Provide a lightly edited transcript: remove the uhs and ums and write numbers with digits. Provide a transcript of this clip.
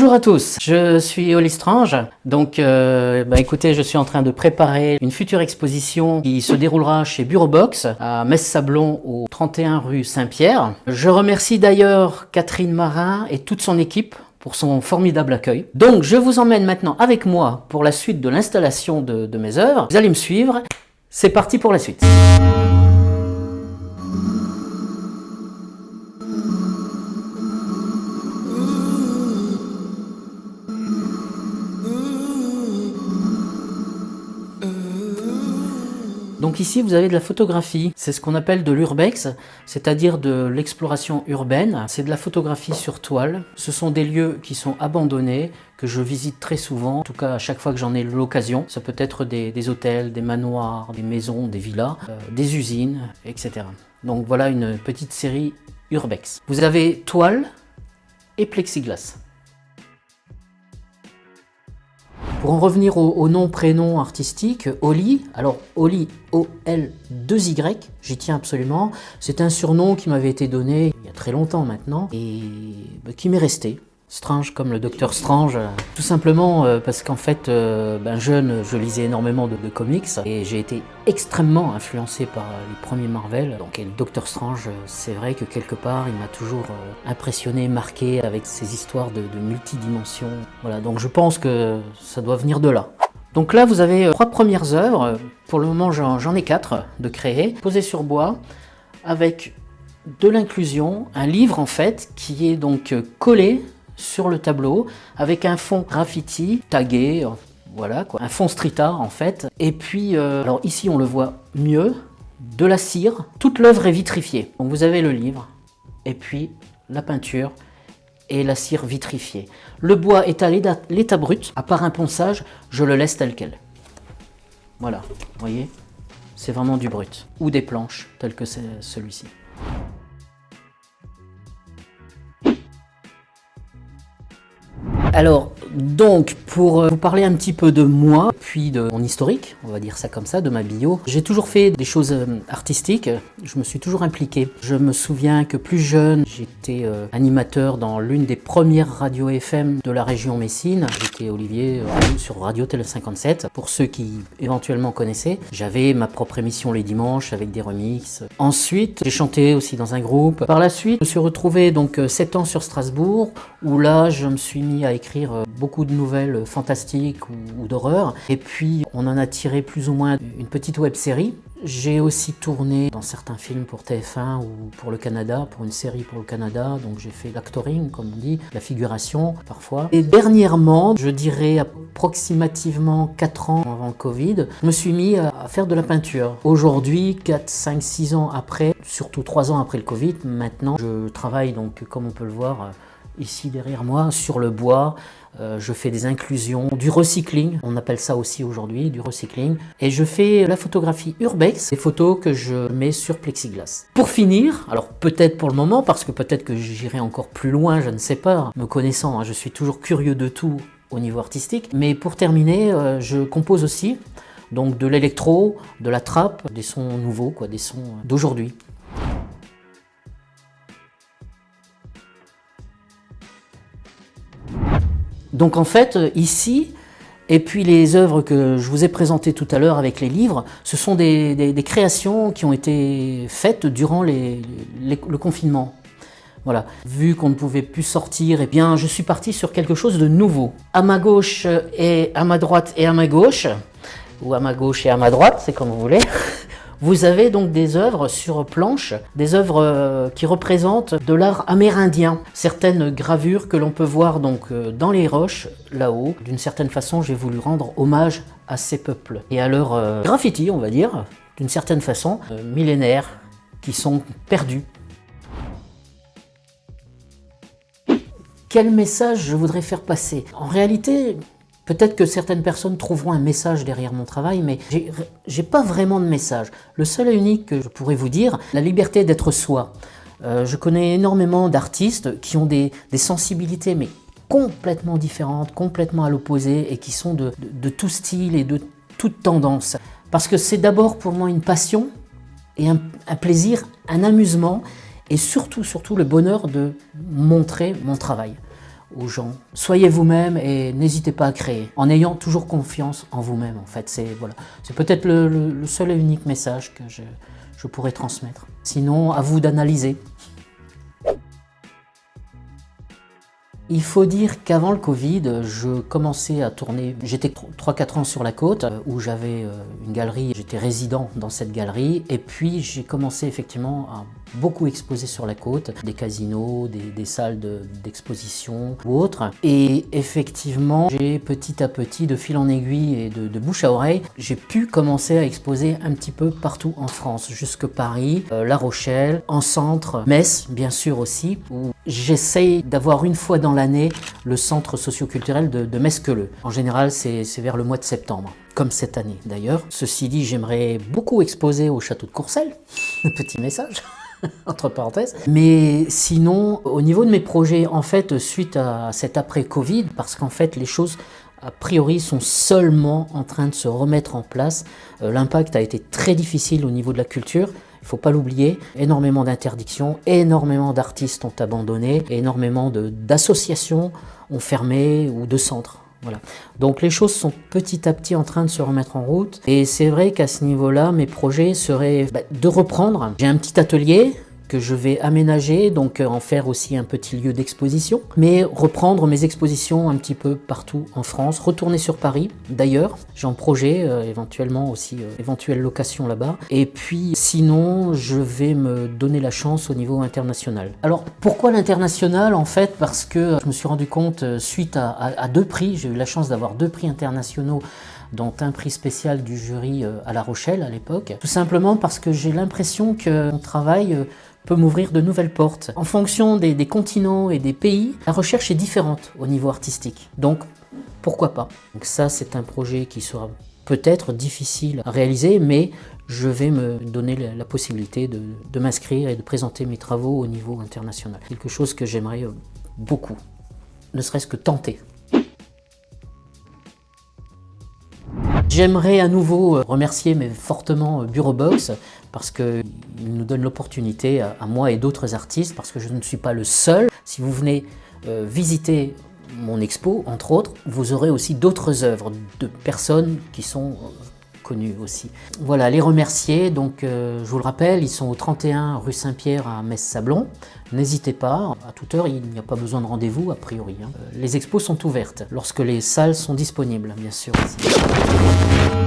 Bonjour à tous, je suis Oli Strange. Donc écoutez, je suis en train de préparer une future exposition qui se déroulera chez Bureau Box à Metz-Sablon au 31 rue Saint-Pierre. Je remercie d'ailleurs Catherine Marin et toute son équipe pour son formidable accueil. Donc je vous emmène maintenant avec moi pour la suite de l'installation de mes œuvres. Vous allez me suivre, c'est parti pour la suite. Donc ici vous avez de la photographie, c'est ce qu'on appelle de l'urbex, c'est-à-dire de l'exploration urbaine. C'est de la photographie sur toile. Ce sont des lieux qui sont abandonnés, que je visite très souvent, en tout cas à chaque fois que j'en ai l'occasion. Ça peut être des hôtels, des manoirs, des maisons, des villas, des usines, etc. Donc voilà une petite série urbex. Vous avez toile et plexiglas. Pour en revenir au nom, prénom artistique, Oli, alors Oli, O-L-2-Y, j'y tiens absolument. C'est un surnom qui m'avait été donné il y a très longtemps maintenant et qui m'est resté. Strange comme le Docteur Strange, tout simplement parce qu'en fait, jeune, je lisais énormément de comics et j'ai été extrêmement influencé par les premiers Marvel. Donc et le Docteur Strange, c'est vrai que quelque part, il m'a toujours impressionné, marqué avec ses histoires de multidimensions. Voilà, donc je pense que ça doit venir de là. Donc là, vous avez 3 premières œuvres. Pour le moment, j'en ai 4 de créer, posées sur bois, avec de l'inclusion, un livre en fait, qui est donc collé sur le tableau avec un fond graffiti tagué, voilà quoi, un fond street art en fait. Et puis, alors ici on le voit mieux, de la cire, toute l'œuvre est vitrifiée. Donc vous avez le livre, et puis la peinture et la cire vitrifiée. Le bois est à l'état brut, à part un ponçage, je le laisse tel quel. Voilà, vous voyez, c'est vraiment du brut. Ou des planches, telles que celui-ci. Alors, donc, pour vous parler un petit peu de moi, puis de mon historique, on va dire ça comme ça, de ma bio, j'ai toujours fait des choses artistiques, je me suis toujours impliqué. Je me souviens que plus jeune, j'étais animateur dans l'une des premières radios FM de la région Messine. J'étais Olivier sur Radio Télé 57, pour ceux qui éventuellement connaissaient. J'avais ma propre émission les dimanches avec des remixes. Ensuite, j'ai chanté aussi dans un groupe. Par la suite, je me suis retrouvé donc 7 ans sur Strasbourg, où là, je me suis mis à écrire beaucoup de nouvelles fantastiques ou d'horreur. Et puis, on en a tiré plus ou moins une petite web-série. J'ai aussi tourné dans certains films pour TF1 ou pour le Canada, pour une série pour le Canada. Donc j'ai fait l'actoring, comme on dit, la figuration parfois. Et dernièrement, je dirais approximativement 4 ans avant le Covid, je me suis mis à faire de la peinture. Aujourd'hui, 4, 5, 6 ans après, surtout 3 ans après le Covid, maintenant, je travaille donc, comme on peut le voir, ici derrière moi, sur le bois, je fais des inclusions, du recycling, on appelle ça aussi aujourd'hui, du recycling. Et je fais la photographie urbex, des photos que je mets sur plexiglas. Pour finir, alors peut-être pour le moment, parce que peut-être que j'irai encore plus loin, je ne sais pas, me connaissant, je suis toujours curieux de tout au niveau artistique. Mais pour terminer, je compose aussi, donc de l'électro, de la trappe, des sons nouveaux, quoi, des sons d'aujourd'hui. Donc en fait, ici, et puis les œuvres que je vous ai présentées tout à l'heure avec les livres, ce sont des créations qui ont été faites durant le confinement. Voilà. Vu qu'on ne pouvait plus sortir, eh bien, je suis parti sur quelque chose de nouveau. À ma gauche et à ma droite et à ma gauche, ou à ma gauche et à ma droite, c'est comme vous voulez. Vous avez donc des œuvres sur planche, des œuvres qui représentent de l'art amérindien. Certaines gravures que l'on peut voir donc dans les roches, là-haut. D'une certaine façon, j'ai voulu rendre hommage à ces peuples et à leur graffiti, on va dire, d'une certaine façon, millénaires, qui sont perdus. Quel message je voudrais faire passer? En réalité, peut-être que certaines personnes trouveront un message derrière mon travail, mais j'ai pas vraiment de message. Le seul et unique que je pourrais vous dire, la liberté d'être soi. Je connais énormément d'artistes qui ont des sensibilités, mais complètement différentes, complètement à l'opposé, et qui sont de tout style et de toute tendance. Parce que c'est d'abord pour moi une passion, et un plaisir, un amusement, et surtout le bonheur de montrer mon travail. aux gens. Soyez vous-même et n'hésitez pas à créer, en ayant toujours confiance en vous-même en fait. C'est voilà, c'est peut-être le seul et unique message que je pourrais transmettre. Sinon, à vous d'analyser. Il faut dire qu'avant le Covid, je commençais à tourner, j'étais 3-4 ans sur la côte où j'avais une galerie, j'étais résident dans cette galerie et puis j'ai commencé effectivement à beaucoup exposer sur la côte, des casinos, des salles d'exposition ou autres. Et effectivement, j'ai petit à petit, de fil en aiguille et de bouche à oreille, j'ai pu commencer à exposer un petit peu partout en France, jusque Paris, La Rochelle, en centre, Metz bien sûr aussi, où j'essaye d'avoir une fois dans l'année le centre socio-culturel de Metz-Queuleux. En général, c'est vers le mois de septembre, comme cette année d'ailleurs. Ceci dit, j'aimerais beaucoup exposer au château de Courcelles, petit message. Entre parenthèses. Mais sinon, au niveau de mes projets, en fait, suite à cet après-Covid, parce qu'en fait, les choses, a priori, sont seulement en train de se remettre en place. L'impact a été très difficile au niveau de la culture. Il ne faut pas l'oublier, énormément d'interdictions, énormément d'artistes ont abandonné, énormément d'associations ont fermé ou de centres. Voilà. Donc les choses sont petit à petit en train de se remettre en route et c'est vrai qu'à ce niveau-là, mes projets seraient de reprendre. J'ai un petit atelier que je vais aménager, donc en faire aussi un petit lieu d'exposition, mais reprendre mes expositions un petit peu partout en France, retourner sur Paris d'ailleurs, j'ai en projet éventuellement aussi, éventuelle location là-bas, et puis sinon je vais me donner la chance au niveau international. Alors pourquoi l'international? En fait parce que je me suis rendu compte suite à 2 prix, j'ai eu la chance d'avoir 2 prix internationaux, dont un prix spécial du jury à La Rochelle à l'époque, tout simplement parce que j'ai l'impression que mon travail peut m'ouvrir de nouvelles portes. En fonction des continents et des pays, la recherche est différente au niveau artistique. Donc, pourquoi pas? Donc ça, c'est un projet qui sera peut-être difficile à réaliser, mais je vais me donner la possibilité de m'inscrire et de présenter mes travaux au niveau international. Quelque chose que j'aimerais beaucoup, ne serait-ce que tenter. J'aimerais à nouveau remercier mais fortement Bureau Box parce qu'il nous donne l'opportunité à moi et d'autres artistes, parce que je ne suis pas le seul. Si vous venez visiter mon expo, entre autres, vous aurez aussi d'autres œuvres de personnes qui sont connues aussi. Voilà, les remercier, donc je vous le rappelle, ils sont au 31 rue Saint-Pierre à Metz-Sablon. N'hésitez pas, à toute heure, il n'y a pas besoin de rendez-vous a priori. Les expos sont ouvertes, lorsque les salles sont disponibles, bien sûr. Aussi.